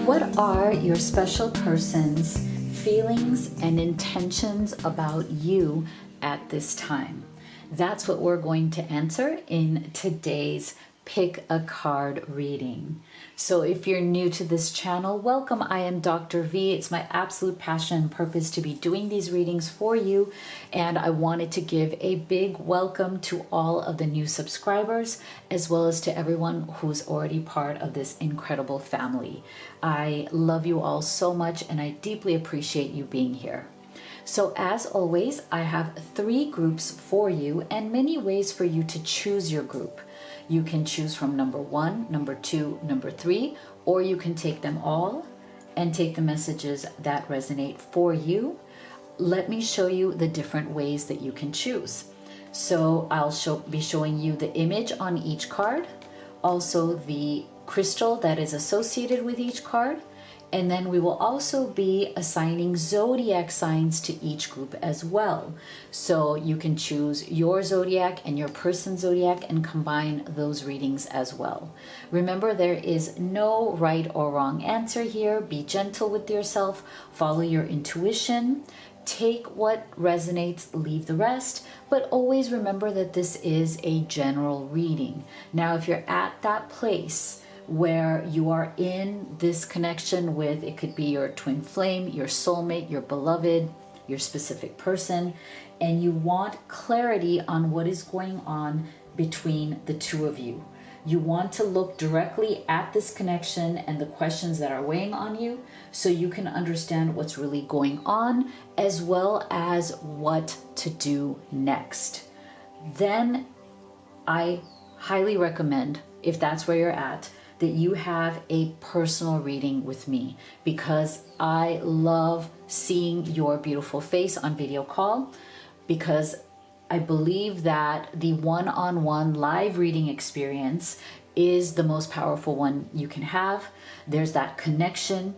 What are your special person's feelings and intentions about you at this time? That's what we're going to answer in today's Pick a Card reading. So if you're new to this channel, welcome. I am Dr. V. It's my absolute passion and purpose to be doing these readings for you. And I wanted to give a big welcome to all of the new subscribers, as well as to everyone who's already part of this incredible family. I love you all so much, and I deeply appreciate you being here. So as always, I have 3 groups for you and many ways for you to choose your group. You can choose from number 1, number 2, number 3, or you can take them all and take the messages that resonate for you. Let me show you the different ways that you can choose. So I'll be showing you the image on each card, also the crystal that is associated with each card, and then we will also be assigning zodiac signs to each group as well. So you can choose your zodiac and your person's zodiac and combine those readings as well. Remember, there is no right or wrong answer here. Be gentle with yourself, follow your intuition, take what resonates, leave the rest, but always remember that this is a general reading. Now, if you're at that place where you are in this connection with, it could be your twin flame, your soulmate, your beloved, your specific person, and you want clarity on what is going on between the two of you. You want to look directly at this connection and the questions that are weighing on you so you can understand what's really going on, as well as what to do next. Then I highly recommend, if that's where you're at, that you have a personal reading with me, because I love seeing your beautiful face on video call, because I believe that the one-on-one live reading experience is the most powerful one you can have. There's that connection.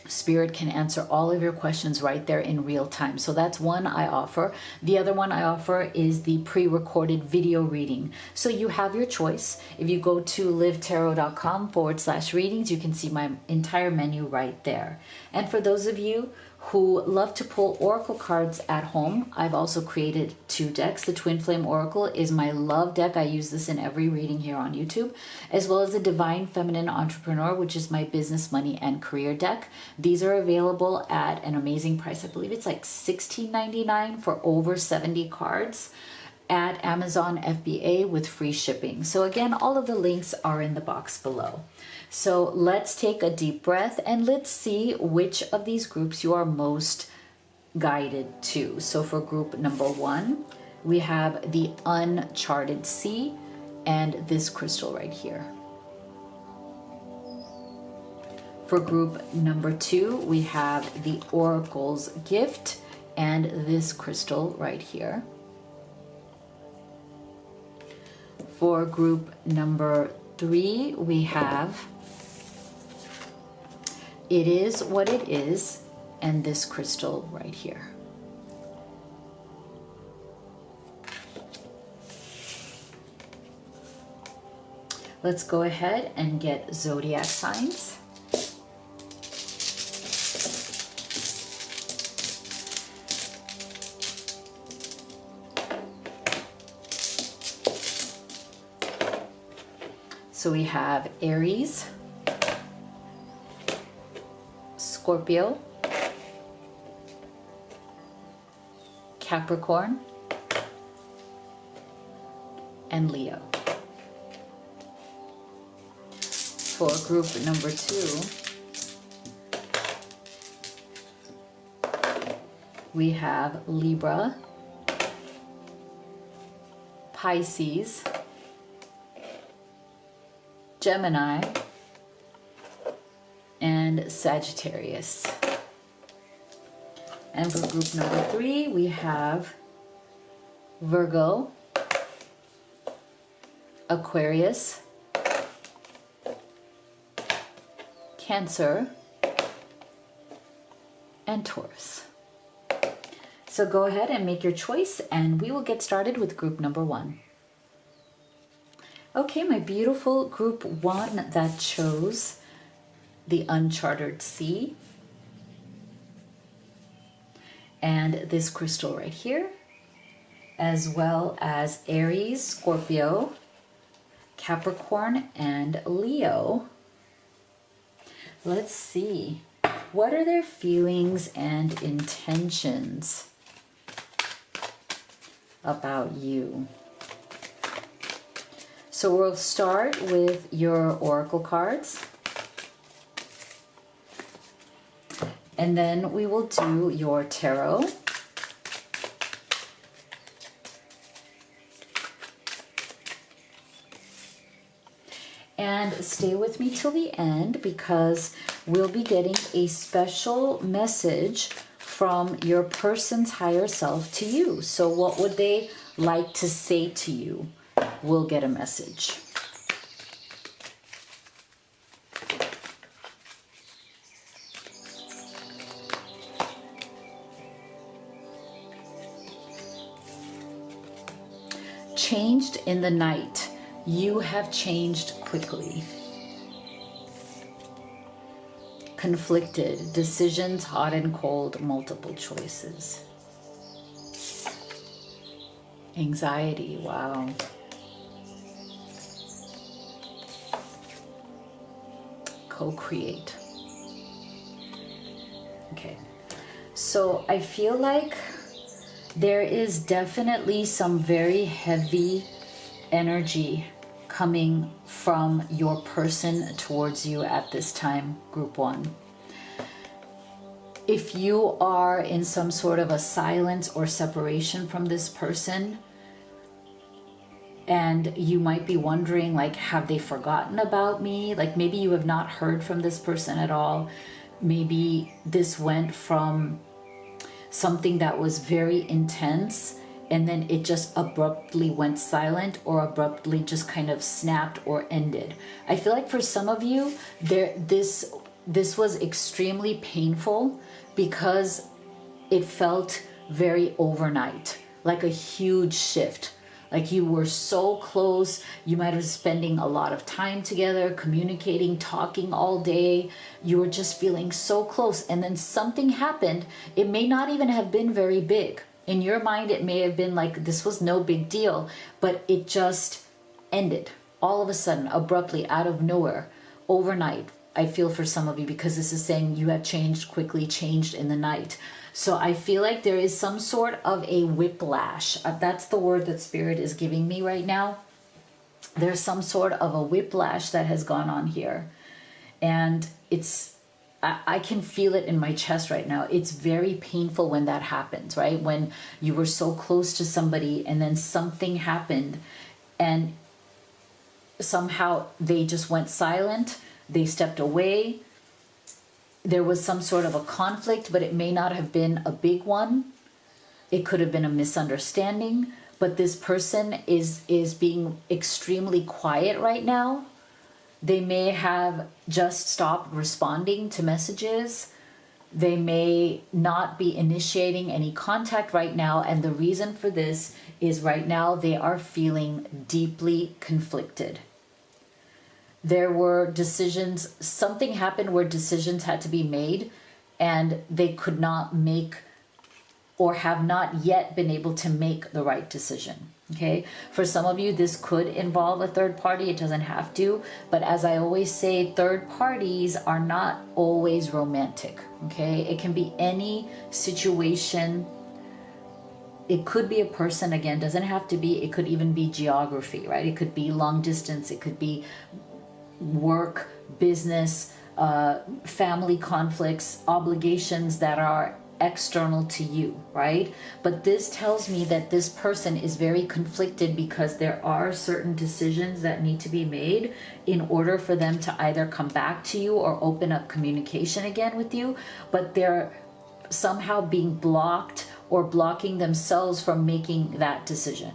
Spirit can answer all of your questions right there in real time. So that's one I offer. The other one I offer is the pre-recorded video reading. So you have your choice. If you go to livetarot.com/readings, you can see my entire menu right there. And for those of you who love to pull oracle cards at home, I've also created 2 decks. The Twin Flame Oracle is my love deck. I use this in every reading here on YouTube, as well as the Divine Feminine Entrepreneur, which is my business, money, and career deck. These are available at an amazing price. I believe it's like $16.99 for over 70 cards at Amazon FBA with free shipping. So again, all of the links are in the box below. So let's take a deep breath and let's see which of these groups you are most guided to. So for group number 1, we have the Uncharted Sea and this crystal right here. For group number 2, we have the Oracle's Gift and this crystal right here. For group number 3, we have It Is What It Is and this crystal right here. Let's go ahead and get zodiac signs. So we have Aries, Scorpio, Capricorn, and Leo. For group number 2, we have Libra, Pisces, Gemini, and Sagittarius. And for group number 3, we have Virgo, Aquarius, Cancer, and Taurus. So go ahead and make your choice and we will get started with group number 1. Okay, my beautiful group 1 that chose the uncharted sea, and this crystal right here, as well as Aries, Scorpio, Capricorn, and Leo. Let's see. What are their feelings and intentions about you? So we'll start with your oracle cards. And then we will do your tarot. And stay with me till the end, because we'll be getting a special message from your person's higher self to you. So what would they like to say to you? We'll get a message. Changed in the night. You have changed quickly. Conflicted. Decisions hot and cold. Multiple choices. Anxiety. Wow. Co-create. Okay. So I feel like there is definitely some very heavy energy coming from your person towards you at this time, group one. If you are in some sort of a silence or separation from this person, and you might be wondering, like, have they forgotten about me? Like, maybe you have not heard from this person at all. Maybe this went from something that was very intense, and then it just abruptly went silent, or abruptly just kind of snapped or ended. I feel like for some of you, this was extremely painful because it felt very overnight, like a huge shift. Like you were so close, you might have been spending a lot of time together, communicating, talking all day. You were just feeling so close, and then something happened. It may not even have been very big. In your mind, it may have been like this was no big deal, but it just ended all of a sudden, abruptly, out of nowhere, overnight. I feel for some of you, because this is saying you have changed quickly, changed in the night. So I feel like there is some sort of a whiplash. That's the word that Spirit is giving me right now. There's some sort of a whiplash that has gone on here. And I can feel it in my chest right now. It's very painful when that happens, right? When you were so close to somebody and then something happened and somehow they just went silent. They stepped away. There was some sort of a conflict, but it may not have been a big one. It could have been a misunderstanding, but this person is being extremely quiet right now. They may have just stopped responding to messages. They may not be initiating any contact right now, and the reason for this is right now they are feeling deeply conflicted. There were decisions, something happened where decisions had to be made, and they could not make, or have not yet been able to make, the right decision. Okay, for some of you, this could involve a third party. It doesn't have to, but as I always say, third parties are not always romantic. Okay, it can be any situation. It could be a person, again, doesn't have to be. It could even be geography, right? It could be long distance. It could be work, business, family conflicts, obligations that are external to you, right? But this tells me that this person is very conflicted because there are certain decisions that need to be made in order for them to either come back to you or open up communication again with you, but they're somehow being blocked or blocking themselves from making that decision.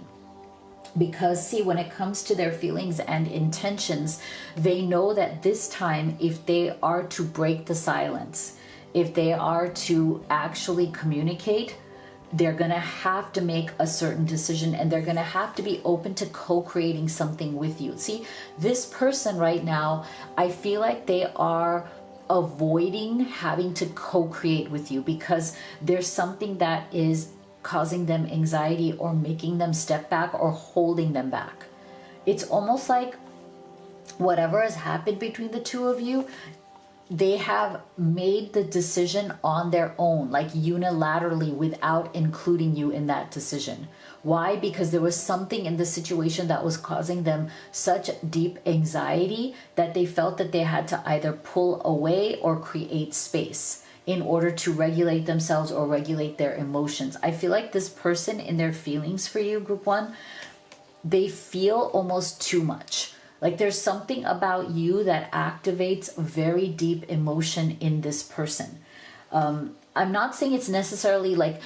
Because see, when it comes to their feelings and intentions, they know that this time, if they are to break the silence, if they are to actually communicate, they're going to have to make a certain decision, and they're going to have to be open to co-creating something with you. See, this person right now, I feel like they are avoiding having to co-create with you because there's something that is causing them anxiety or making them step back or holding them back. It's almost like whatever has happened between the two of you, they have made the decision on their own, like unilaterally, without including you in that decision. Why? Because there was something in the situation that was causing them such deep anxiety that they felt that they had to either pull away or create space in order to regulate themselves or regulate their emotions. I feel like this person, in their feelings for you, group one, they feel almost too much. Like there's something about you that activates very deep emotion in this person. I'm not saying it's necessarily like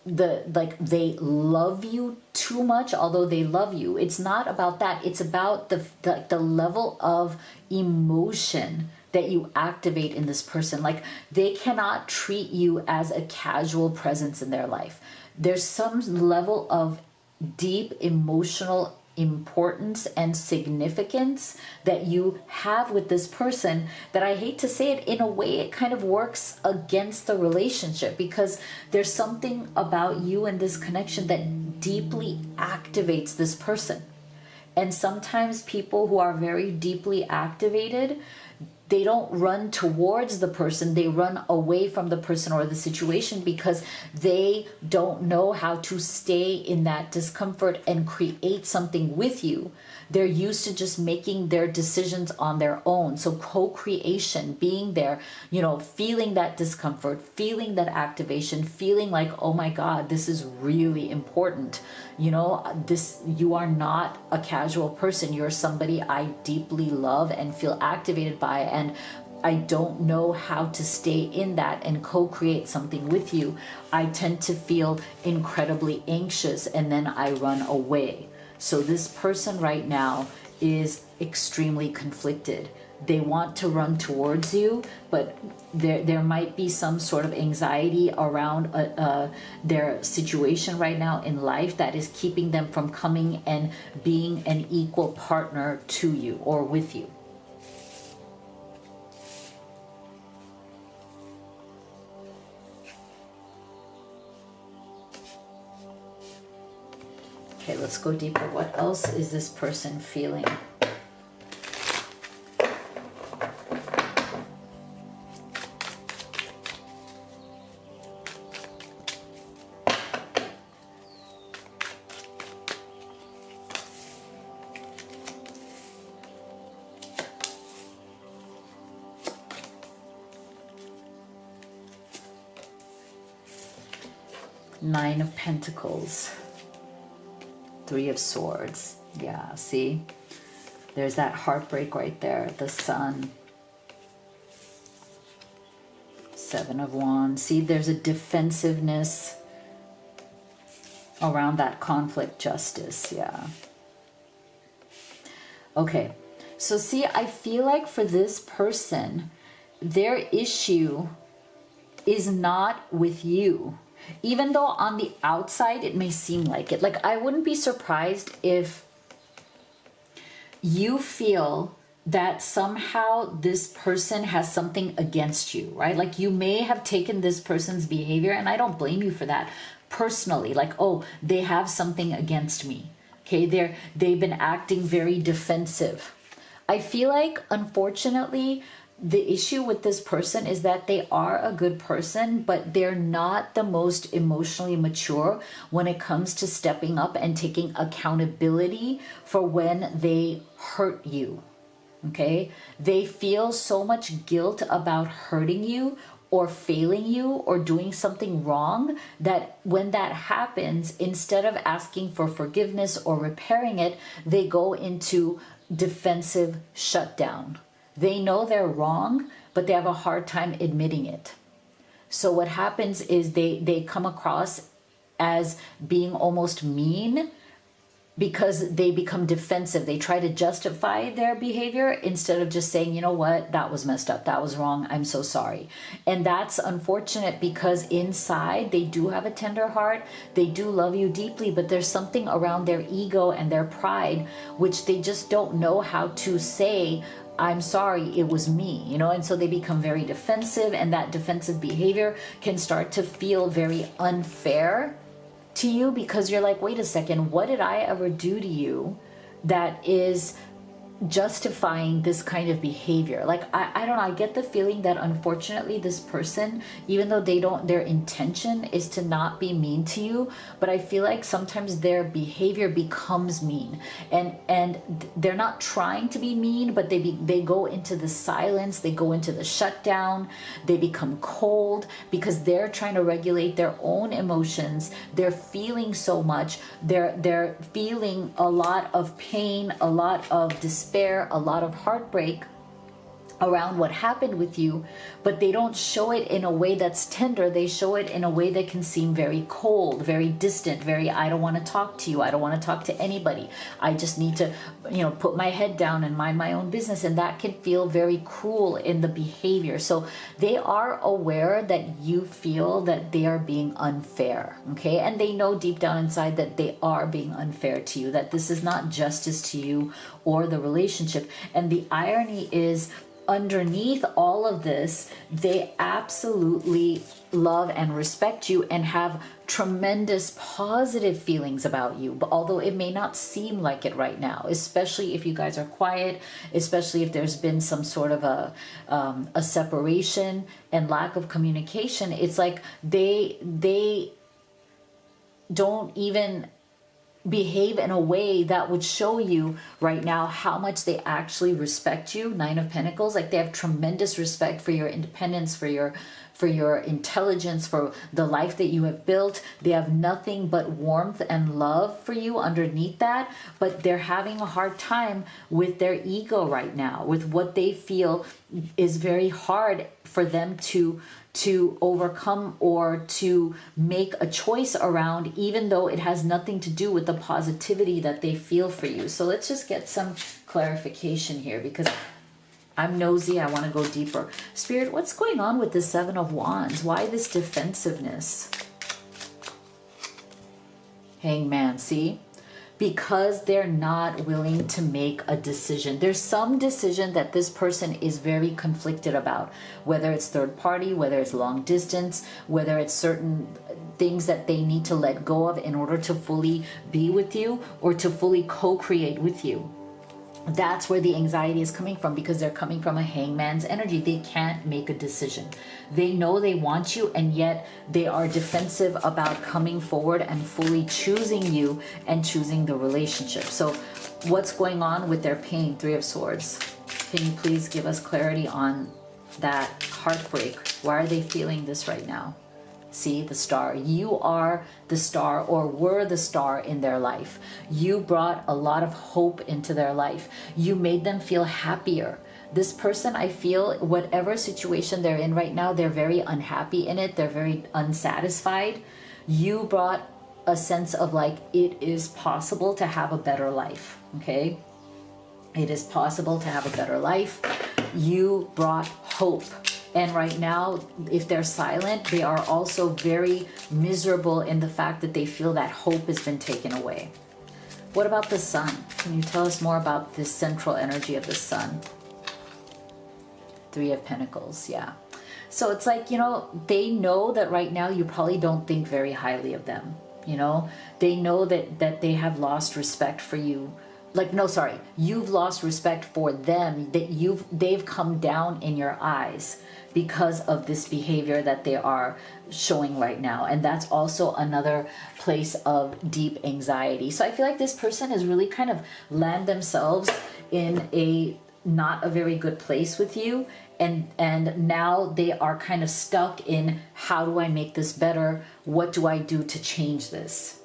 they love you too much, although they love you. It's not about that. It's about the level of emotion that you activate in this person. Like they cannot treat you as a casual presence in their life. There's some level of deep emotional importance and significance that you have with this person that, I hate to say it, in a way it kind of works against the relationship, because there's something about you and this connection that deeply activates this person. And sometimes people who are very deeply activated, they don't run towards the person, they run away from the person or the situation because they don't know how to stay in that discomfort and create something with you. They're used to just making their decisions on their own. So co-creation, being there, feeling that discomfort, feeling that activation, feeling like, oh my God, this is really important. You are not a casual person. You're somebody I deeply love and feel activated by, and I don't know how to stay in that and co-create something with you. I tend to feel incredibly anxious and then I run away. So this person right now is extremely conflicted. They want to run towards you, but there might be some sort of anxiety around their situation right now in life that is keeping them from coming and being an equal partner to you or with you. Okay, let's go deeper. What else is this person feeling? Nine of Pentacles. Three of Swords. Yeah, see? There's that heartbreak right there. The Sun. Seven of Wands. See, there's a defensiveness around that conflict justice. Yeah. Okay. So see, I feel like for this person, their issue is not with you. Even though on the outside it may seem like it. Like, I wouldn't be surprised if you feel that somehow this person has something against you, right? Like, you may have taken this person's behavior, and I don't blame you for that, personally. Like, oh, they have something against me. Okay, they've been acting very defensive. I feel like, unfortunately, the issue with this person is that they are a good person, but they're not the most emotionally mature when it comes to stepping up and taking accountability for when they hurt you. Okay? They feel so much guilt about hurting you or failing you or doing something wrong that when that happens, instead of asking for forgiveness or repairing it, they go into defensive shutdown. They know they're wrong, but they have a hard time admitting it. So what happens is they come across as being almost mean because they become defensive. They try to justify their behavior instead of just saying, you know what, that was messed up, that was wrong, I'm so sorry. And that's unfortunate because inside they do have a tender heart, they do love you deeply, but there's something around their ego and their pride which they just don't know how to say, I'm sorry, it was me, you know, and so they become very defensive, and that defensive behavior can start to feel very unfair to you, because you're like, wait a second, what did I ever do to you that is justifying this kind of behavior? Like, I don't know, I get the feeling that unfortunately this person, even though their intention is to not be mean to you, but I feel like sometimes their behavior becomes mean, and they're not trying to be mean, but they go into the silence, they go into the shutdown, they become cold because they're trying to regulate their own emotions. They're feeling so much, they're feeling a lot of pain, a lot of despair, a lot of heartbreak around what happened with you, but they don't show it in a way that's tender. They show it in a way that can seem very cold, very distant, very, I don't want to talk to you, I don't want to talk to anybody, I just need to, you know, put my head down and mind my own business. And that can feel very cruel in the behavior. So they are aware that you feel that they are being unfair, okay? And they know deep down inside that they are being unfair to you, that this is not justice to you or the relationship. And the irony is, underneath all of this, they absolutely love and respect you and have tremendous positive feelings about you, but although it may not seem like it right now, especially if you guys are quiet, especially if there's been some sort of a separation and lack of communication. It's like they don't even behave in a way that would show you right now how much they actually respect you. Nine of Pentacles, like they have tremendous respect for your independence, for your intelligence, for the life that you have built. They have nothing but warmth and love for you underneath that, but they're having a hard time with their ego right now, with what they feel is very hard for them to overcome or to make a choice around, even though it has nothing to do with the positivity that they feel for you. So let's just get some clarification here, because I'm nosy. I want to go deeper. Spirit, what's going on with the Seven of Wands? Why this defensiveness? Hangman, see? Because they're not willing to make a decision. There's some decision that this person is very conflicted about, whether it's third party, whether it's long distance, whether it's certain things that they need to let go of in order to fully be with you or to fully co-create with you. That's where the anxiety is coming from, because they're coming from a hangman's energy. They can't make a decision. They know they want you, and yet they are defensive about coming forward and fully choosing you and choosing the relationship. So what's going on with their pain? Three of Swords. Can you please give us clarity on that heartbreak? Why are they feeling this right now? See, the star. You are the star, or were the star in their life. You brought a lot of hope into their life. You made them feel happier. This person, I feel, whatever situation they're in right now, they're very unhappy in it. They're very unsatisfied. You brought a sense of like, it is possible to have a better life, okay? It is possible to have a better life. You brought hope. And right now, if they're silent, they are also very miserable in the fact that they feel that hope has been taken away. What about the Sun? Can you tell us more about this central energy of the Sun? Three of Pentacles, yeah. So it's like, you know, they know that right now you probably don't think very highly of them. You know, they know that they have lost respect for you. Like, no, sorry, you've lost respect for them, that they've come down in your eyes because of this behavior that they are showing right now. And that's also another place of deep anxiety. So I feel like this person has really kind of landed themselves in a not a very good place with you, and now they are kind of stuck in, how do I make this better? What do I do to change this?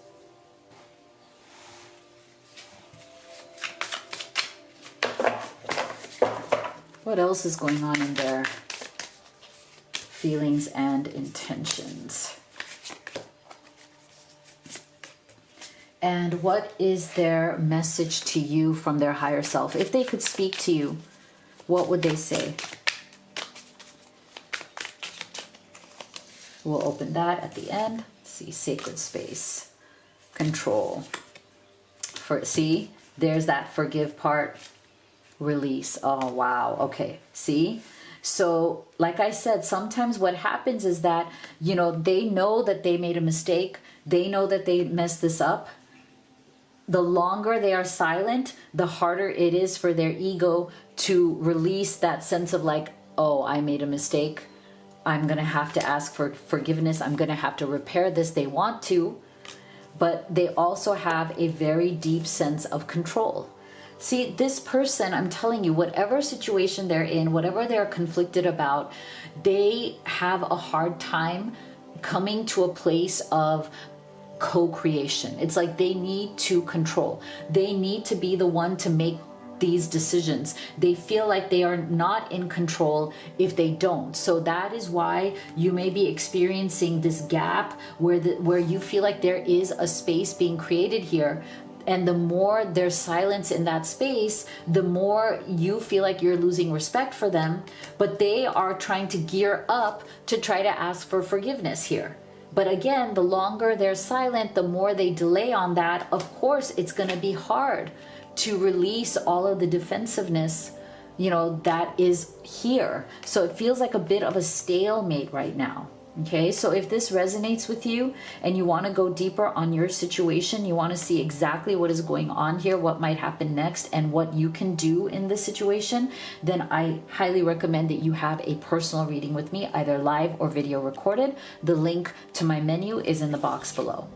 What else is going on in their feelings and intentions? And what is their message to you from their higher self? If they could speak to you, what would they say? We'll open that at the end. Let's see, sacred space, control. See, there's that forgive part. release. Oh, wow. Okay. See? So, like I said, sometimes what happens is that, you know that they made a mistake. They know that they messed this up. The longer they are silent, the harder it is for their ego to release that sense of like, oh, I made a mistake. I'm going to have to ask for forgiveness. I'm going to have to repair this. They want to, but they also have a very deep sense of control. See, this person, I'm telling you, whatever situation they're in, whatever they're conflicted about, they have a hard time coming to a place of co-creation. It's like they need to control. They need to be the one to make these decisions. They feel like they are not in control if they don't. So that is why you may be experiencing this gap where you feel like there is a space being created here. And the more there's silence in that space, the more you feel like you're losing respect for them. But they are trying to gear up to try to ask for forgiveness here. But again, the longer they're silent, the more they delay on that. Of course, it's going to be hard to release all of the defensiveness, that is here. So it feels like a bit of a stalemate right now. Okay, so if this resonates with you and you want to go deeper on your situation, you want to see exactly what is going on here, what might happen next, and what you can do in this situation, then I highly recommend that you have a personal reading with me, either live or video recorded. The link to my menu is in the box below.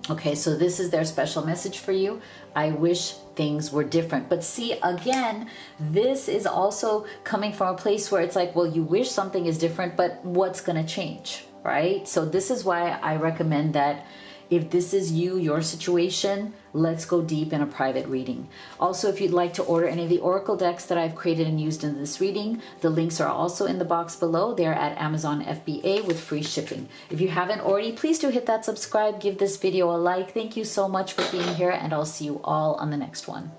Okay, so this is their special message for you. I wish things were different. But see, again, this is also coming from a place where it's like, well, you wish something is different, but what's going to change, right? So this is why I recommend that if this is you, your situation, let's go deep in a private reading. Also, if you'd like to order any of the oracle decks that I've created and used in this reading, the links are also in the box below. They're at Amazon FBA with free shipping. If you haven't already, please do hit that subscribe, give this video a like. Thank you so much for being here, and I'll see you all on the next one.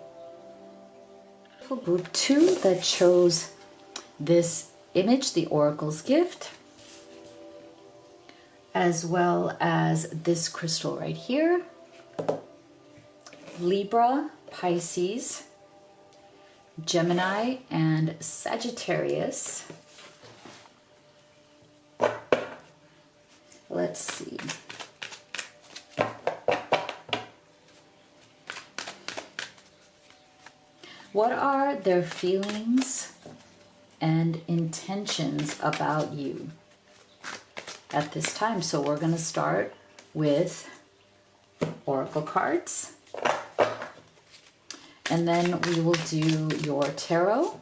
For group 2 that chose this image, the Oracle's Gift, as well as this crystal right here, Libra, Pisces, Gemini, and Sagittarius. Let's see. What are their feelings and intentions about you at this time? So we're going to start with oracle cards, and then we will do your tarot,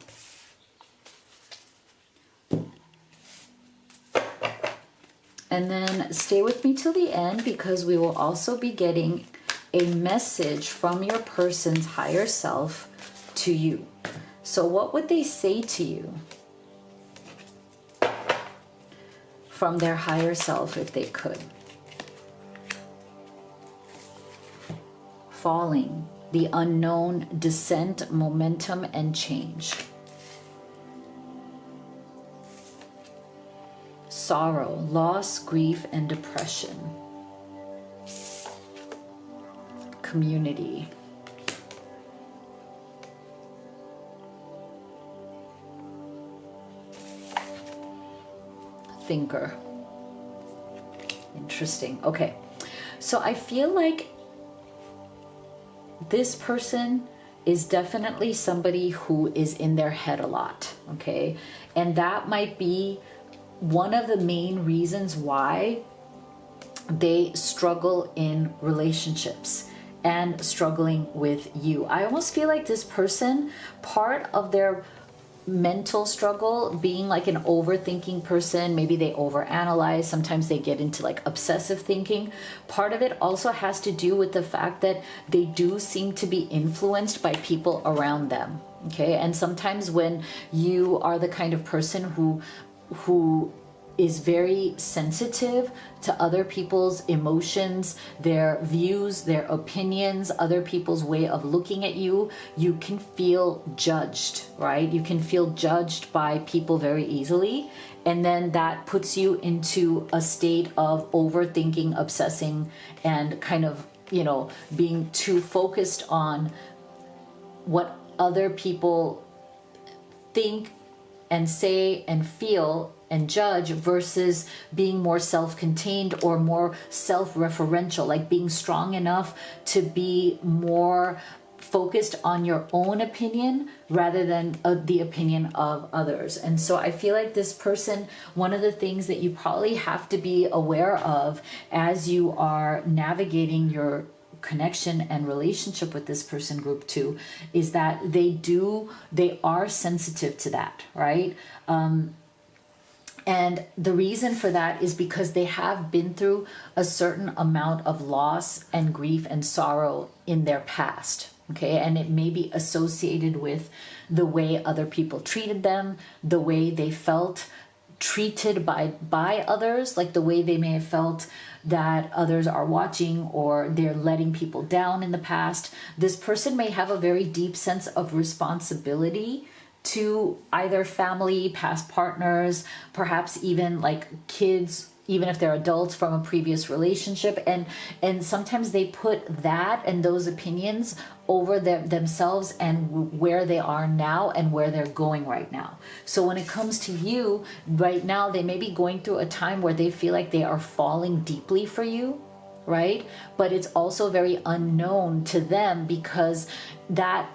and then stay with me till the end, because we will also be getting a message from your person's higher self to you. So what would they say to you from their higher self if they could? Falling, the unknown, descent, momentum, and change. Sorrow, loss, grief, and depression. Community. Thinker. Interesting. Okay, so I feel like this person is definitely somebody who is in their head a lot, okay? And that might be one of the main reasons why they struggle in relationships and struggling with you. I almost feel like this person, part of their mental struggle, being like an overthinking person, maybe they overanalyze, sometimes they get into like obsessive thinking. Part of it also has to do with the fact that they do seem to be influenced by people around them, okay? And sometimes when you are the kind of person who is very sensitive to other people's emotions, their views, their opinions, other people's way of looking at you, you can feel judged, right? You can feel judged by people very easily. And then that puts you into a state of overthinking, obsessing, and kind of, being too focused on what other people think and say and feel and judge, versus being more self-contained or more self-referential, like being strong enough to be more focused on your own opinion rather than the opinion of others. And so I feel like this person, one of the things that you probably have to be aware of as you are navigating your connection and relationship with this person, group 2, is that they are sensitive to that, right? And the reason for that is because they have been through a certain amount of loss and grief and sorrow in their past. Okay, and it may be associated with the way other people treated them, the way they felt treated by others, like the way they may have felt that others are watching or they're letting people down in the past. This person may have a very deep sense of responsibility to either family, past partners, perhaps even like kids, even if they're adults from a previous relationship. And sometimes they put that and those opinions over themselves and where they are now and where they're going right now. So when it comes to you right now, they may be going through a time where they feel like they are falling deeply for you, right? But it's also very unknown to them, because that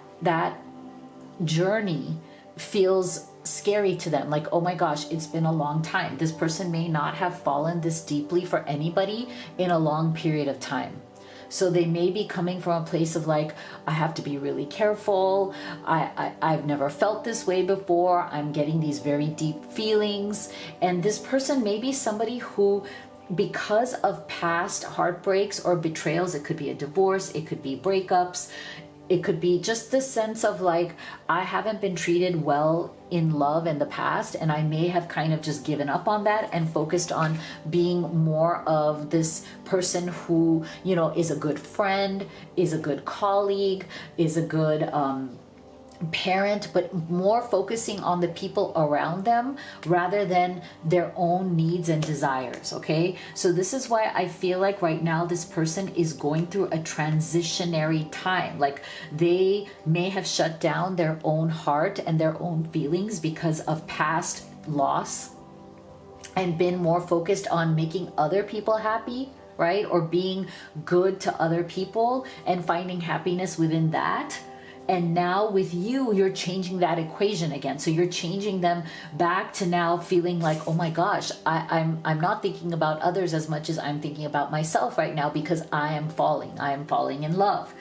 journey feels scary to them. Like, oh my gosh, it's been a long time. This person may not have fallen this deeply for anybody in a long period of time. So they may be coming from a place of like, I have to be really careful. I've never felt this way before. I'm getting these very deep feelings. And this person may be somebody who, because of past heartbreaks or betrayals, it could be a divorce, it could be breakups, it could be just the sense of like, I haven't been treated well in love in the past, and I may have kind of just given up on that and focused on being more of this person who, you know, is a good friend, is a good colleague, is a good parent, but more focusing on the people around them rather than their own needs and desires. Okay, so this is why I feel like right now this person is going through a transitionary time. Like they may have shut down their own heart and their own feelings because of past loss and been more focused on making other people happy, right? Or being good to other people and finding happiness within that. And now with you, you're changing that equation again. So you're changing them back to now feeling like, oh my gosh, I'm not thinking about others as much as I'm thinking about myself right now, because I am falling in love.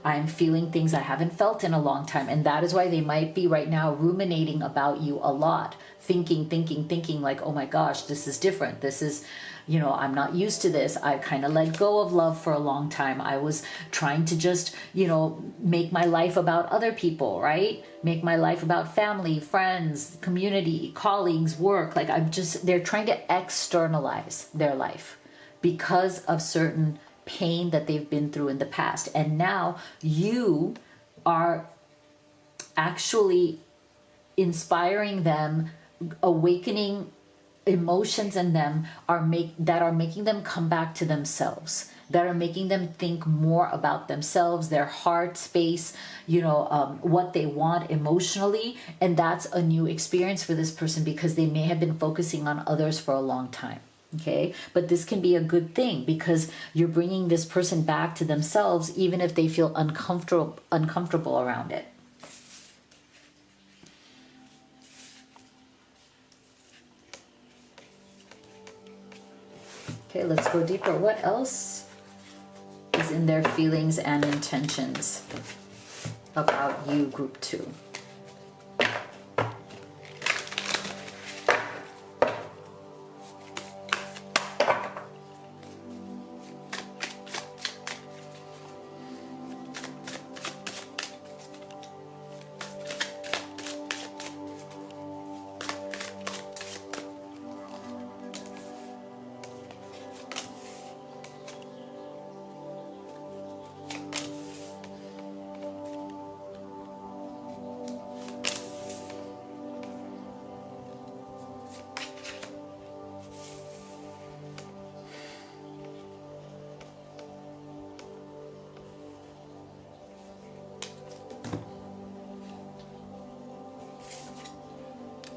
I'm feeling things I haven't felt in a long time. And that is why they might be right now ruminating about you a lot, thinking like, oh my gosh, this is different. This is, you know, I'm not used to this. I kind of let go of love for a long time. I was trying to just, you know, make my life about other people, right? Make my life about family, friends, community, colleagues, work. Like they're trying to externalize their life because of certain pain that they've been through in the past. And now you are actually inspiring them, awakening emotions in them that are making them come back to themselves, that are making them think more about themselves, their heart space, you know, what they want emotionally. And that's a new experience for this person because they may have been focusing on others for a long time. Okay, but this can be a good thing because you're bringing this person back to themselves, even if they feel uncomfortable around it. Okay, let's go deeper. What else is in their feelings and intentions about you, group 2?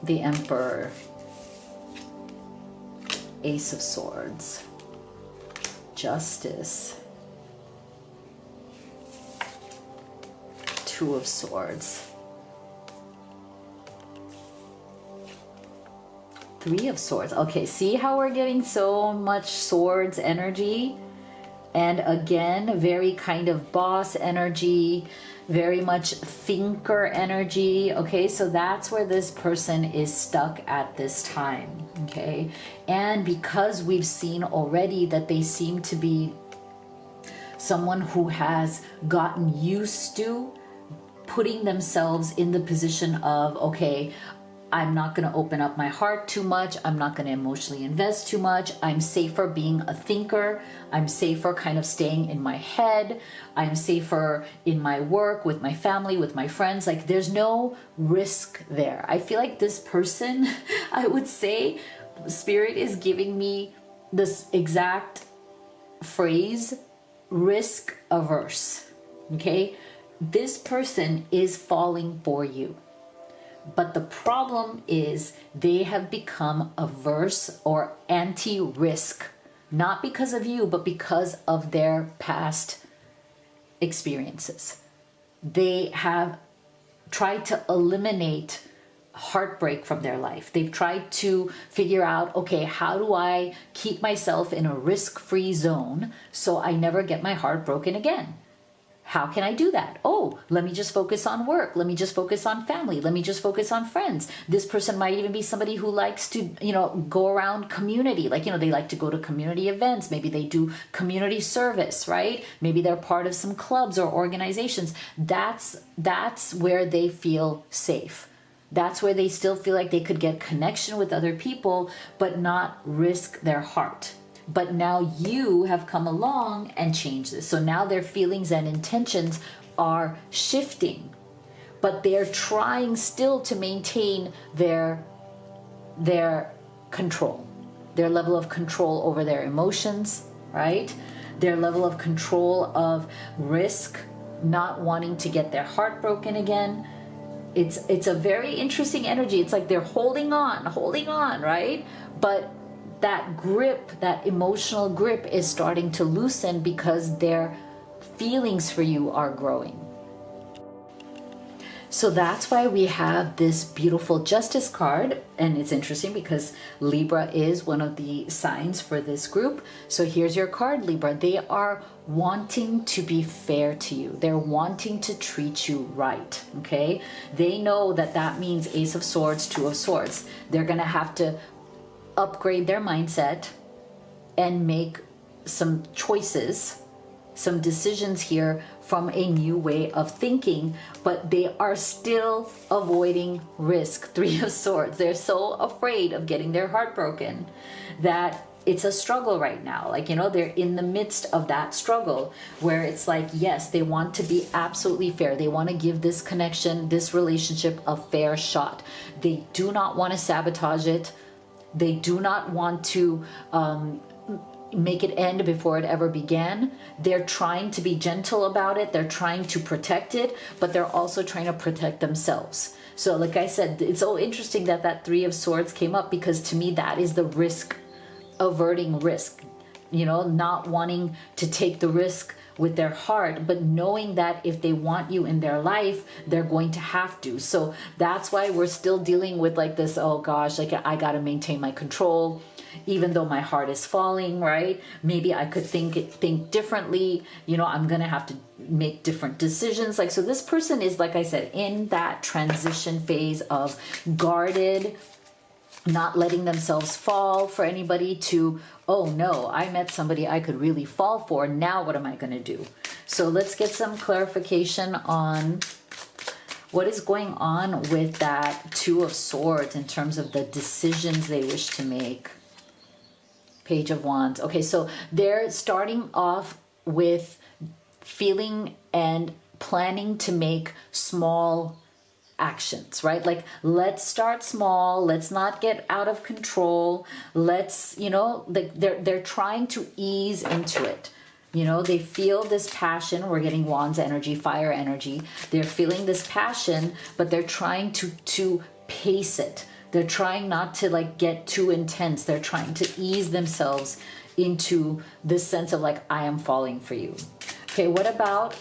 the Emperor, Ace of Swords, Justice, Two of Swords, Three of Swords. Okay, see how we're getting so much swords energy? And again, very kind of boss energy, very much thinker energy. Okay, so that's where this person is stuck at this time. Okay, and because we've seen already that they seem to be someone who has gotten used to putting themselves in the position of, okay, I'm not going to open up my heart too much. I'm not going to emotionally invest too much. I'm safer being a thinker. I'm safer kind of staying in my head. I'm safer in my work, with my family, with my friends. Like there's no risk there. I feel like this person, I would say, Spirit is giving me this exact phrase, risk averse. Okay? This person is falling for you. But the problem is they have become averse or anti-risk, not because of you, but because of their past experiences. They have tried to eliminate heartbreak from their life. They've tried to figure out, okay, how do I keep myself in a risk-free zone so I never get my heart broken again? How can I do that? Oh, let me just focus on work. Let me just focus on family. Let me just focus on friends. This person might even be somebody who likes to, go around community. Like, they like to go to community events. Maybe they do community service, right? Maybe they're part of some clubs or organizations. That's where they feel safe. That's where they still feel like they could get connection with other people, but not risk their heart. But now you have come along and changed this. So now their feelings and intentions are shifting, but they're trying still to maintain their control, their level of control over their emotions, right? Their level of control of risk, not wanting to get their heart broken again. It's a very interesting energy. It's like they're holding on, right? But that grip, that emotional grip is starting to loosen because their feelings for you are growing. So that's why we have this beautiful Justice card. And it's interesting because Libra is one of the signs for this group. So here's your card, Libra. They are wanting to be fair to you. They're wanting to treat you right, okay? They know that means Ace of Swords, Two of Swords. They're going to have to upgrade their mindset and make some choices, some decisions here from a new way of thinking, but they are still avoiding risk. Three of Swords. They're so afraid of getting their heart broken that it's a struggle right now. Like, they're in the midst of that struggle where it's like, yes, they want to be absolutely fair. They want to give this connection, this relationship a fair shot. They do not want to sabotage it. They do not want to make it end before it ever began. They're trying to be gentle about it. They're trying to protect it, but they're also trying to protect themselves. So like I said, it's so interesting that Three of Swords came up, because to me that is the risk, averting risk, not wanting to take the risk with their heart, but knowing that if they want you in their life, they're going to have to. So that's why we're still dealing with like this, oh gosh, like I got to maintain my control, even though my heart is falling, right? Maybe I could think differently. I'm going to have to make different decisions. Like, so this person is, like I said, in that transition phase of guarded, not letting themselves fall for anybody to, oh no, I met somebody I could really fall for. Now what am I going to do? So let's get some clarification on what is going on with that Two of Swords in terms of the decisions they wish to make. Page of Wands. Okay, so they're starting off with feeling and planning to make small actions, right? Like, let's start small. Let's not get out of control. Let's, they're trying to ease into it. They feel this passion. We're getting Wands energy, fire energy. They're feeling this passion, but they're trying to pace it, They're trying not to like get too intense. They're trying to ease themselves into this sense of like, I am falling for you. Okay, what about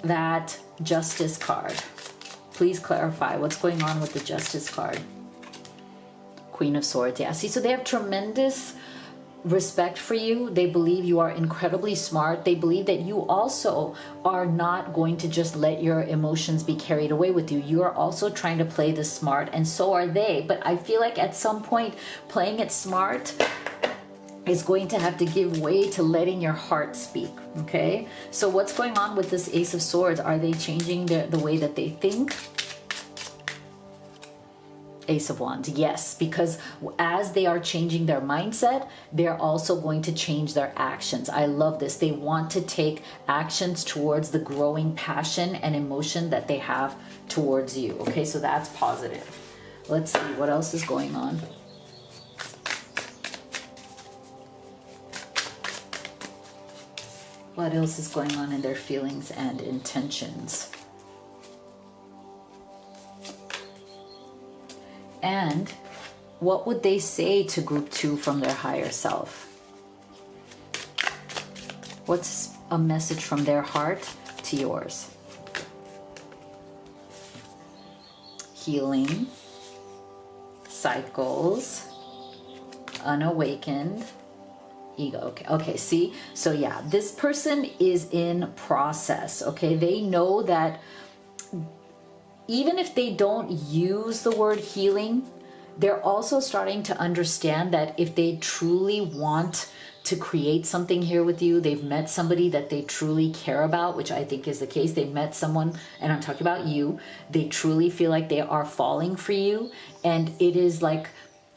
that Justice card? Please clarify what's going on with the Justice card. Queen of Swords. Yeah, see, so they have tremendous respect for you. They believe you are incredibly smart. They believe that you also are not going to just let your emotions be carried away with you. You are also trying to play this smart, and so are they. But I feel like at some point playing it smart is going to have to give way to letting your heart speak. Okay, so what's going on with this Ace of Swords? Are they changing the way that they think? Ace of Wands, yes, because as they are changing their mindset, they're also going to change their actions. I love this. They want to take actions towards the growing passion and emotion that they have towards you. Okay, so that's positive. Let's see what else is going on. What else is going on in their feelings and intentions? And what would they say to group 2 from their higher self? What's a message from their heart to yours? Healing, cycles, unawakened, ego. Okay, see? So yeah, this person is in process, okay? They know that even if they don't use the word healing, they're also starting to understand that if they truly want to create something here with you, they've met somebody that they truly care about, which I think is the case. They've met someone, and I'm talking about you. They truly feel like they are falling for you. And it is like,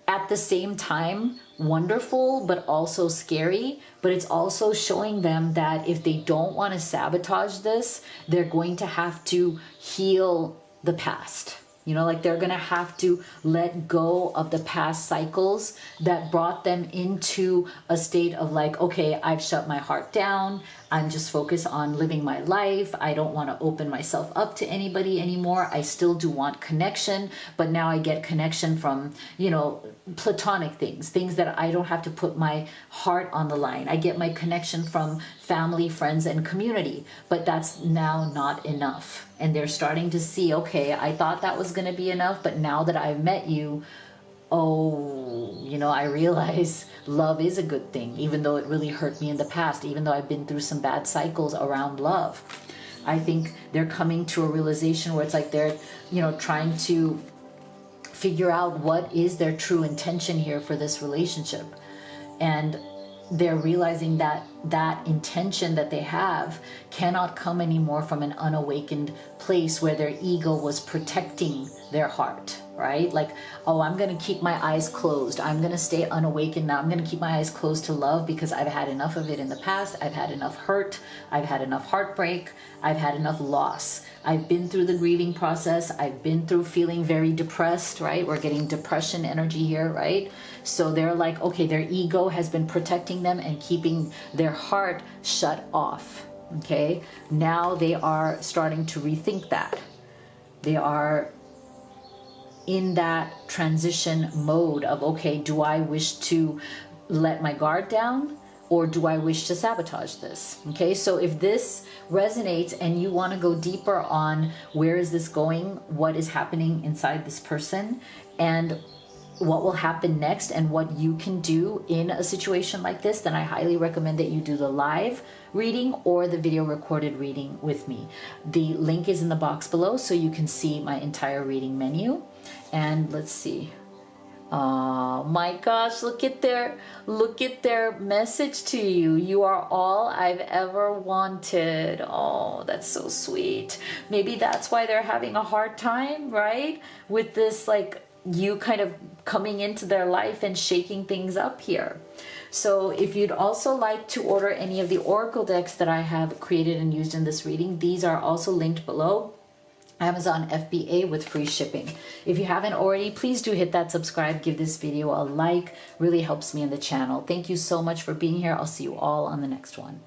at the same time, wonderful, but also scary. But it's also showing them that if they don't want to sabotage this, they're going to have to heal the past. You know, like they're gonna have to let go of the past cycles that brought them into a state of like, okay, I've shut my heart down. I'm just focused on living my life. I don't want to open myself up to anybody anymore. I still do want connection, but now I get connection from, you know, platonic things that I don't have to put my heart on the line. I get my connection from family, friends, and community, but that's now not enough. And they're starting to see, okay, I thought that was going to be enough, but now that I've met you, oh, you know, I realize love is a good thing, even though it really hurt me in the past, even though I've been through some bad cycles around love. I think they're coming to a realization where it's like they're, you know, trying to figure out what is their true intention here for this relationship. And they're realizing that that intention that they have cannot come anymore from an unawakened place where their ego was protecting their heart, right? Like, oh, I'm going to keep my eyes closed. I'm going to stay unawakened now. I'm going to keep my eyes closed to love because I've had enough of it in the past. I've had enough hurt. I've had enough heartbreak. I've had enough loss. I've been through the grieving process. I've been through feeling very depressed, right? We're getting depression energy here, right? So they're like, okay, their ego has been protecting them and keeping their heart shut off, okay? Now they are starting to rethink that. They are in that transition mode of, okay, do I wish to let my guard down or do I wish to sabotage this? Okay, so if this resonates and you want to go deeper on where is this going, what is happening inside this person, and what will happen next and what you can do in a situation like this, then I highly recommend that you do the live reading or the video recorded reading with me. The link is in the box below so you can see my entire reading menu. And let's see. Oh my gosh, look at their message to you. You are all I've ever wanted. Oh, that's so sweet. Maybe that's why they're having a hard time, right? With this, like, you kind of coming into their life and shaking things up here. So if you'd also like to order any of the oracle decks that I have created and used in this reading, these are also linked below. Amazon FBA with free shipping. If you haven't already, please do hit that subscribe, give this video a like, really helps me in the channel. Thank you so much for being here. I'll see you all on the next one.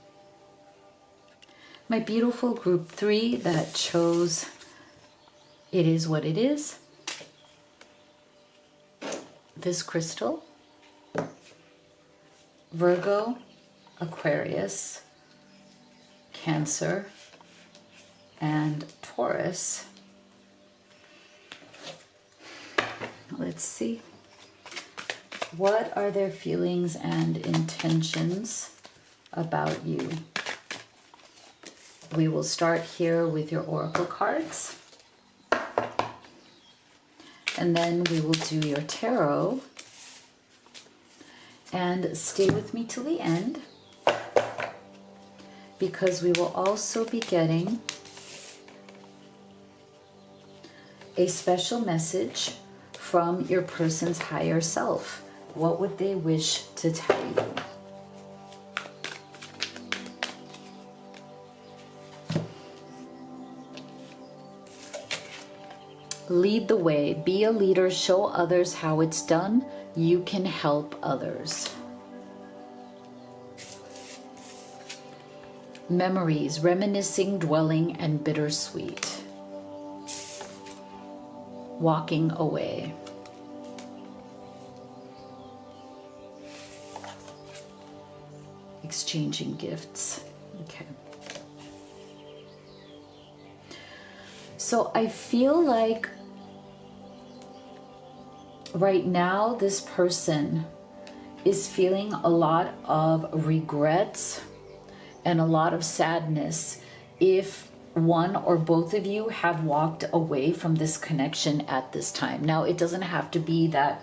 My beautiful group 3 that chose It Is What It Is. this crystal, Virgo, Aquarius, Cancer, and Taurus. Let's see. What are their feelings and intentions about you? We will start here with your oracle cards. And then we will do your tarot. And stay with me till the end, because we will also be getting a special message from your person's higher self. What would they wish to tell you? Lead the way. Be a leader. Show others how it's done. You can help others. Memories, reminiscing, dwelling, and bittersweet. Walking away. Exchanging gifts. Okay. So I feel like right now this person is feeling a lot of regrets and a lot of sadness if one or both of you have walked away from this connection at this time. Now, it doesn't have to be that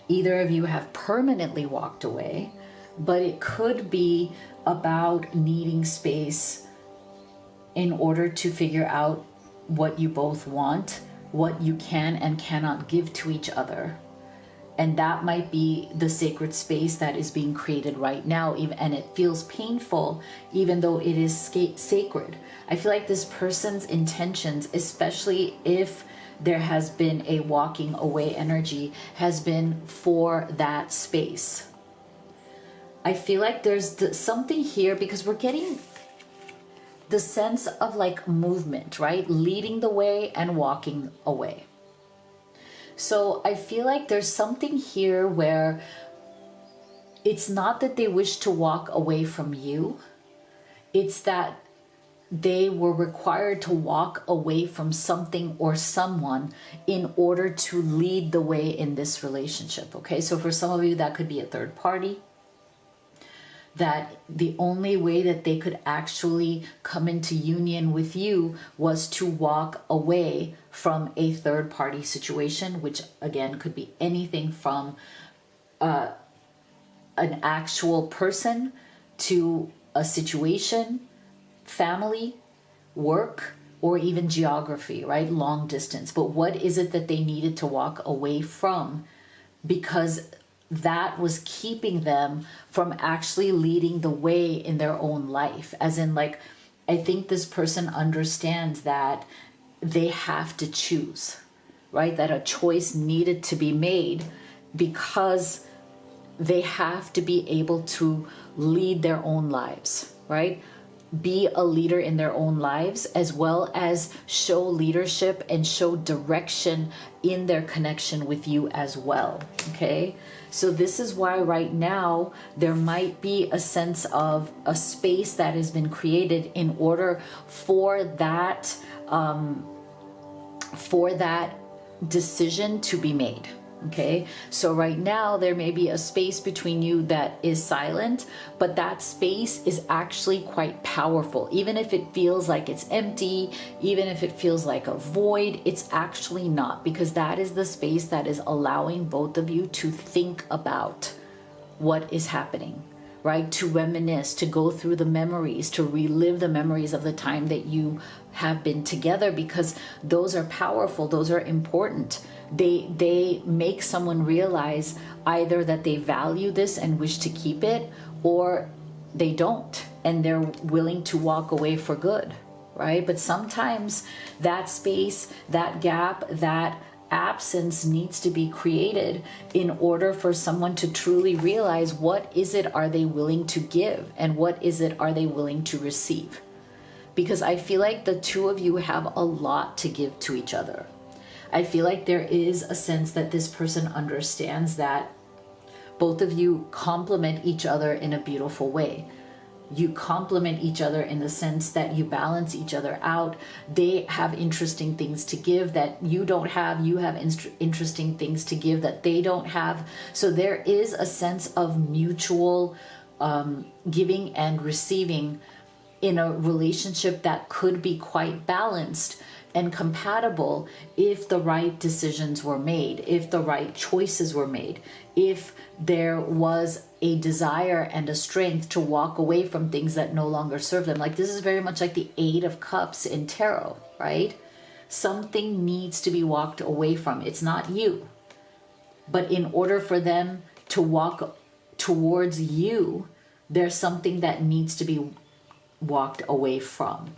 either of you have permanently walked away, but it could be about needing space in order to figure out what you both want, what you can and cannot give to each other. And that might be the sacred space that is being created right now, and it feels painful, even though it is sacred. I feel like this person's intentions, especially if there has been a walking away energy, has been for that space. I feel like there's something here, because we're getting the sense of like movement, right? Leading the way and walking away. So I feel like there's something here where it's not that they wish to walk away from you. It's that they were required to walk away from something or someone in order to lead the way in this relationship. Okay, so for some of you, that could be a third party. That the only way that they could actually come into union with you was to walk away from a third party situation, which again could be anything from an actual person to a situation, family, work, or even geography, right? Long distance. But what is it that they needed to walk away from? Because that was keeping them from actually leading the way in their own life. As in, like, I think this person understands that they have to choose, right? That a choice needed to be made because they have to be able to lead their own lives, right? Be a leader in their own lives, as well as show leadership and show direction in their connection with you as well. Okay, so this is why right now there might be a sense of a space that has been created in order for that decision to be made. Okay, so right now there may be a space between you that is silent, but that space is actually quite powerful. Even if it feels like it's empty, even if it feels like a void, it's actually not, because that is the space that is allowing both of you to think about what is happening, right? To reminisce, to go through the memories, to relive the memories of the time that you have been together, because those are powerful, those are important. They make someone realize either that they value this and wish to keep it, or they don't, and they're willing to walk away for good, right? But sometimes that space, that gap, that absence needs to be created in order for someone to truly realize what is it are they willing to give and what is it are they willing to receive. Because I feel like the two of you have a lot to give to each other. I feel like there is a sense that this person understands that both of you complement each other in a beautiful way. You complement each other in the sense that you balance each other out. They have interesting things to give that you don't have. You have interesting things to give that they don't have. So there is a sense of mutual giving and receiving in a relationship that could be quite balanced and compatible if the right decisions were made, if the right choices were made, if there was a desire and a strength to walk away from things that no longer serve them. Like, this is very much like the Eight of Cups in tarot, right? Something needs to be walked away from. It's not you. But in order for them to walk towards you, there's something that needs to be walked away from.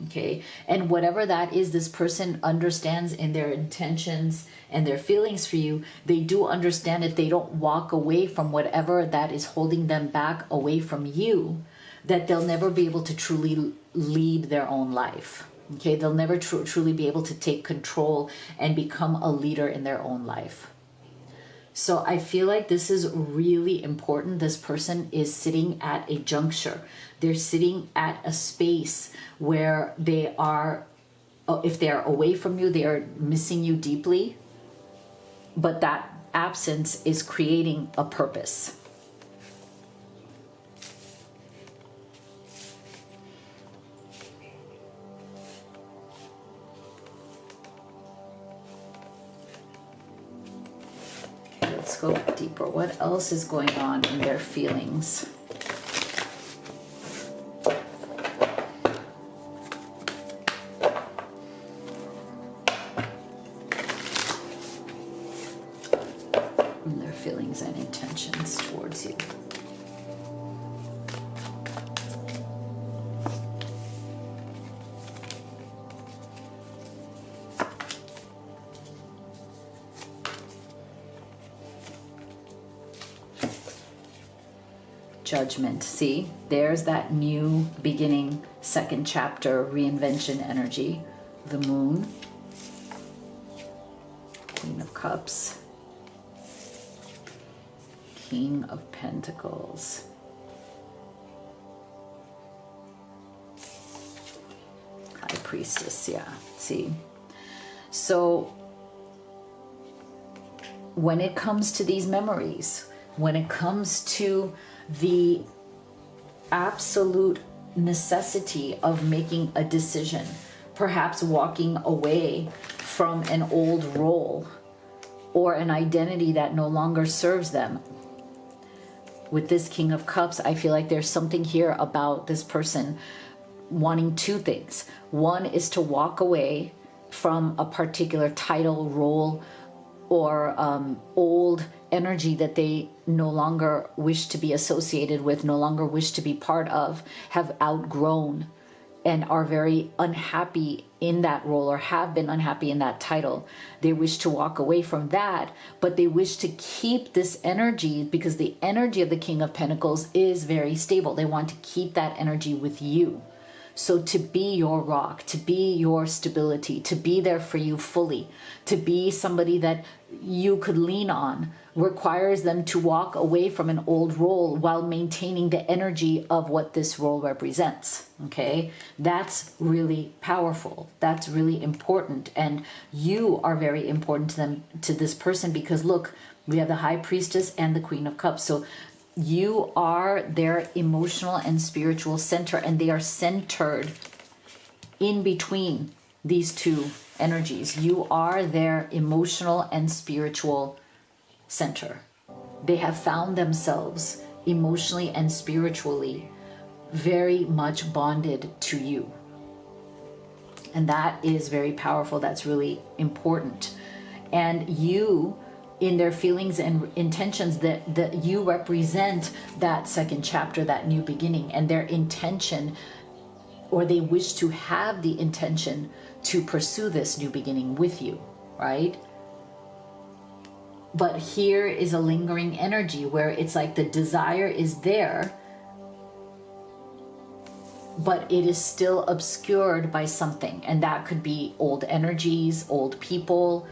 Okay, and whatever that is, this person understands in their intentions and their feelings for you. They do understand if they don't walk away from whatever that is holding them back away from you, that they'll never be able to truly lead their own life. Okay, they'll never truly be able to take control and become a leader in their own life. So I feel like this is really important. This person is sitting at a juncture. They're sitting at a space where they are, if they are away from you, they are missing you deeply. But that absence is creating a purpose. Let's go deeper. What else is going on in their feelings? And their feelings and intentions towards you. Judgment. See, there's that new beginning, second chapter, reinvention energy. The Moon, Queen of Cups, King of Pentacles, High Priestess. Yeah, see. So when it comes to these memories, when it comes to the absolute necessity of making a decision, perhaps walking away from an old role or an identity that no longer serves them. With this King of Cups, I feel like there's something here about this person wanting two things. One is to walk away from a particular title, role, or old energy that they no longer wish to be associated with, no longer wish to be part of, have outgrown, and are very unhappy in that role or have been unhappy in that title. They wish to walk away from that, but they wish to keep this energy because the energy of the King of Pentacles is very stable. They want to keep that energy with you. So to be your rock, to be your stability, to be there for you fully, to be somebody that you could lean on, requires them to walk away from an old role while maintaining the energy of what this role represents. Okay, that's really powerful. That's really important. And you are very important to them, to this person, because look, we have the High Priestess and the Queen of Cups. So you are their emotional and spiritual center, and they are centered in between these two energies. You are their emotional and spiritual center. They have found themselves emotionally and spiritually very much bonded to you. And that is very powerful. That's really important. And you, in their feelings and intentions, that you represent that second chapter, that new beginning, and their intention, or they wish to have the intention to pursue this new beginning with you, right? But here is a lingering energy where it's like the desire is there, but it is still obscured by something. And that could be old energies, old people,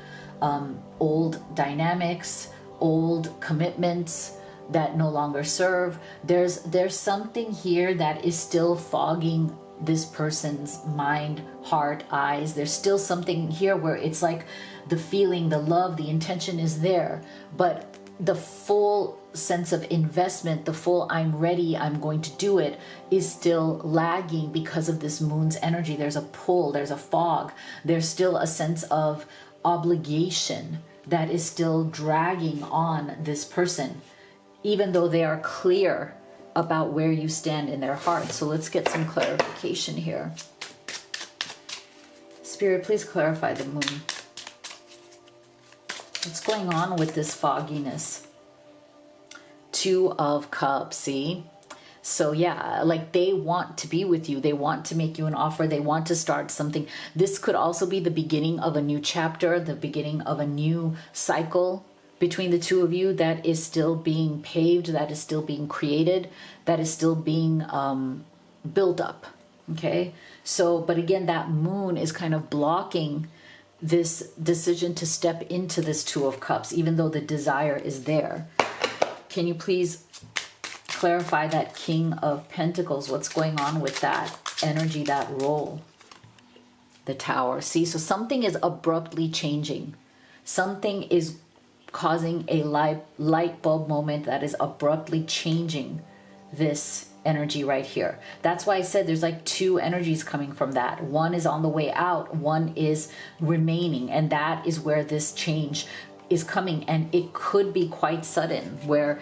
old dynamics, old commitments that no longer serve. There's something here that is still fogging this person's mind, heart, eyes. There's still something here where it's like the feeling, the love, the intention is there, but the full sense of investment, the full I'm ready, I'm going to do it, is still lagging because of this moon's energy. There's a pull, there's a fog, there's still a sense of obligation that is still dragging on this person, even though they are clear about where you stand in their heart. So let's get some clarification here. Spirit, please clarify the moon. What's going on with this fogginess? Two of Cups, see? So yeah, like they want to be with you. They want to make you an offer. They want to start something. This could also be the beginning of a new chapter, the beginning of a new cycle between the two of you that is still being paved, that is still being created, that is still being built up. Okay? So, but again, that moon is kind of blocking this decision to step into this Two of Cups, even though the desire is there. Can you please clarify that King of Pentacles? What's going on with that energy, that role? The Tower. See, so something is abruptly changing. Something is causing a light bulb moment that is abruptly changing this energy right here. That's why I said there's like two energies coming from that. One is on the way out, one is remaining, and that is where this change is coming. And it could be quite sudden, where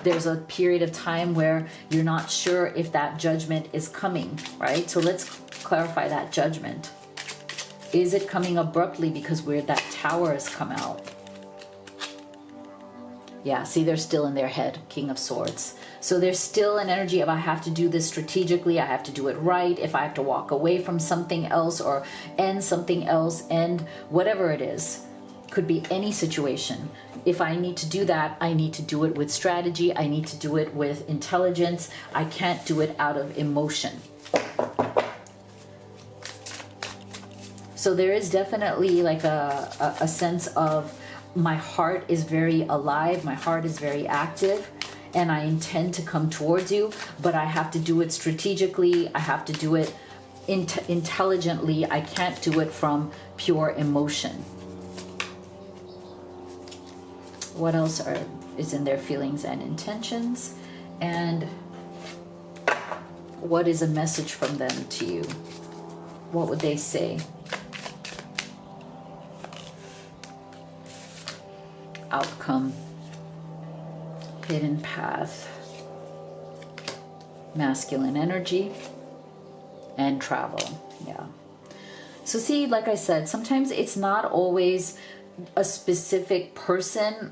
there's a period of time where you're not sure if that judgment is coming, right? So let's clarify that judgment. Is it coming abruptly because where that Tower has come out? Yeah, see, they're still in their head, King of Swords. So there's still an energy of I have to do this strategically, I have to do it right, if I have to walk away from something else or end something else, end whatever it is. Could be any situation. If I need to do that, I need to do it with strategy, I need to do it with intelligence. I can't do it out of emotion. So there is definitely like a sense of my heart is very alive, my heart is very active, and I intend to come towards you, but I have to do it strategically, I have to do it intelligently, I can't do it from pure emotion. What else is in their feelings and intentions? And what is a message from them to you? What would they say? Outcome, hidden path, masculine energy, and travel. Yeah. So see, like I said, sometimes it's not always a specific person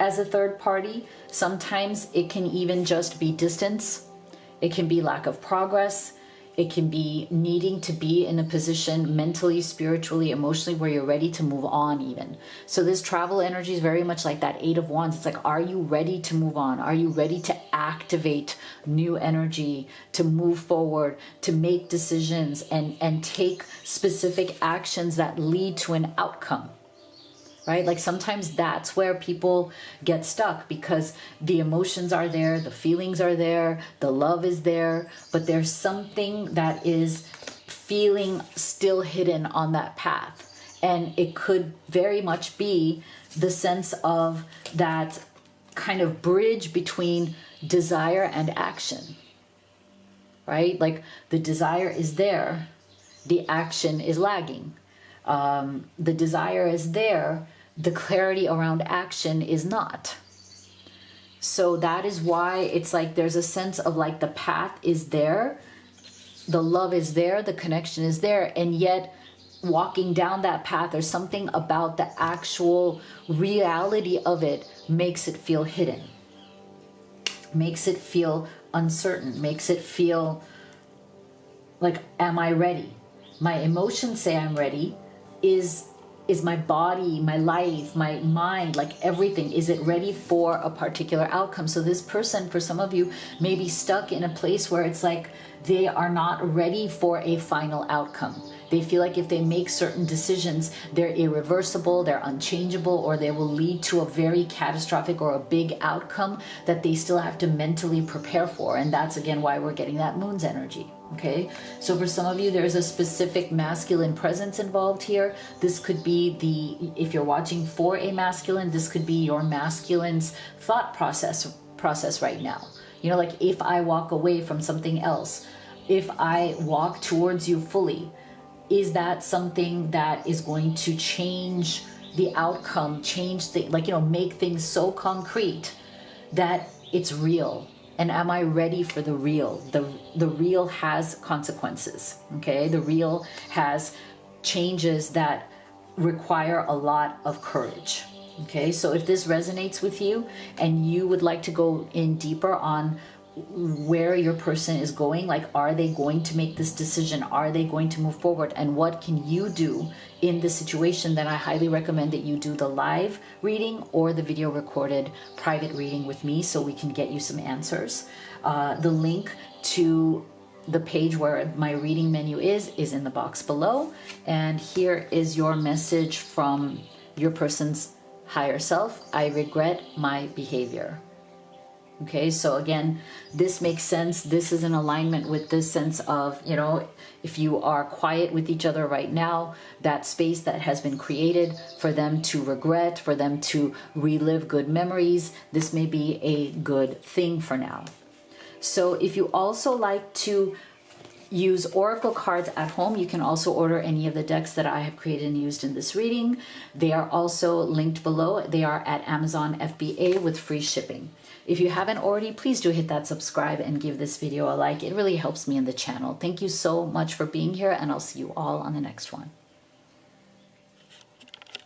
as a third party. Sometimes it can even just be distance. It can be lack of progress. It can be needing to be in a position mentally, spiritually, emotionally where you're ready to move on even. So this travel energy is very much like that Eight of Wands. It's like, are you ready to move on? Are you ready to activate new energy, to move forward, to make decisions and take specific actions that lead to an outcome? Right? Like sometimes that's where people get stuck because the emotions are there, the feelings are there, the love is there, but there's something that is feeling still hidden on that path. And it could very much be the sense of that kind of bridge between desire and action. Right? Like the desire is there, the action is lagging. The desire is there, the clarity around action is not. So that is why it's like there's a sense of like the path is there, the love is there, the connection is there, and yet walking down that path, there's something about the actual reality of it makes it feel hidden, makes it feel uncertain, makes it feel like, am I ready? My emotions say I'm ready. Is is my body, my life, my mind, like everything, is it ready for a particular outcome? So this person, for some of you, may be stuck in a place where it's like they are not ready for a final outcome. They feel like if they make certain decisions, they're irreversible, they're unchangeable, or they will lead to a very catastrophic or a big outcome that they still have to mentally prepare for. And that's again why we're getting that moon's energy. Okay, so for some of you, there's a specific masculine presence involved here. This could be if you're watching for a masculine, this could be your masculine's thought process right now. You know, like if I walk away from something else, if I walk towards you fully, is that something that is going to change the outcome, make things so concrete that it's real? And am I ready for the real? The real has consequences, okay? The real has changes that require a lot of courage, okay? So if this resonates with you and you would like to go in deeper on where your person is going, like are they going to make this decision, are they going to move forward, and what can you do in this situation, then I highly recommend that you do the live reading or the video recorded private reading with me so we can get you some answers. The link to the page where my reading menu is in the box below, and here is your message from your person's higher self. I regret my behavior. Okay, so again, this makes sense. This is in alignment with this sense of, you know, if you are quiet with each other right now, that space that has been created for them to regret, for them to relive good memories, this may be a good thing for now. So if you also like to use oracle cards at home, you can also order any of the decks that I have created and used in this reading. They are also linked below. They are at Amazon FBA with free shipping. If you haven't already, please do hit that subscribe and give this video a like. It really helps me in the channel. Thank you so much for being here, and I'll see you all on the next one.